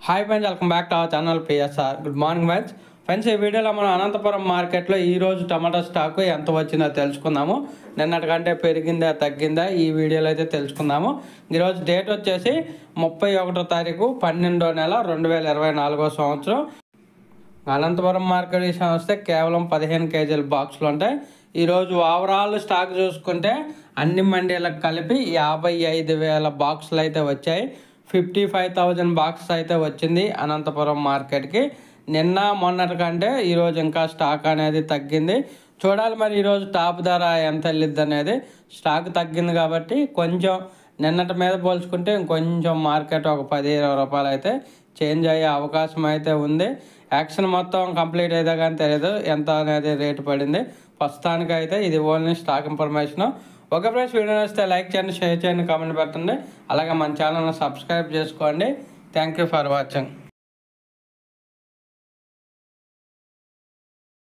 Hi friends, welcome back to our channel PSR. Good morning friends. ఈ వీడియోలో మనం అనంతపురం మార్కెట్లో ఈరోజు టమాటా స్టాకు ఎంత వచ్చిందో తెలుసుకుందాము. నిన్నటికంటే పెరిగిందా తగ్గిందా ఈ వీడియోలో అయితే తెలుసుకుందాము. ఈరోజు డేట్ వచ్చేసి 31వ తారీఖు 12వ నెల 2024వ సంవత్సరం. అనంతపురం మార్కెట్ విషయం వస్తే కేవలం 15 కేజీల బాక్సులు ఉంటాయి. ఈరోజు ఓవరాల్ స్టాక్ చూసుకుంటే అన్ని మండీలకు కలిపి 55,000 బాక్సులు అయితే వచ్చాయి. 55,000 బాక్సెస్ అయితే వచ్చింది అనంతపురం మార్కెట్కి. నిన్న మొన్నటి కంటే ఈరోజు ఇంకా స్టాక్ అనేది తగ్గింది. చూడాలి మరి ఈరోజు టాప్ ధర ఎంత వెళ్ళిద్ది అనేది. స్టాక్ తగ్గింది కాబట్టి కొంచెం నిన్నటి మీద పోల్చుకుంటే ఇంకొంచెం మార్కెట్ ఒక 10-20 రూపాయలు అయితే చేంజ్ అయ్యే అవకాశం అయితే ఉంది. యాక్షన్ మొత్తం కంప్లీట్ అయితే కానీ తెలియదు ఎంత అనేది రేటు పడింది. ప్రస్తుతానికి అయితే ఇది only stock information. Okay friends, video నచ్చితే లైక్ చేయండి, షేర్ చేయండి, కామెంట్ పెట్టండి. అలాగే మన ఛానల్ని సబ్స్క్రైబ్ చేసుకోండి. Thank you for watching.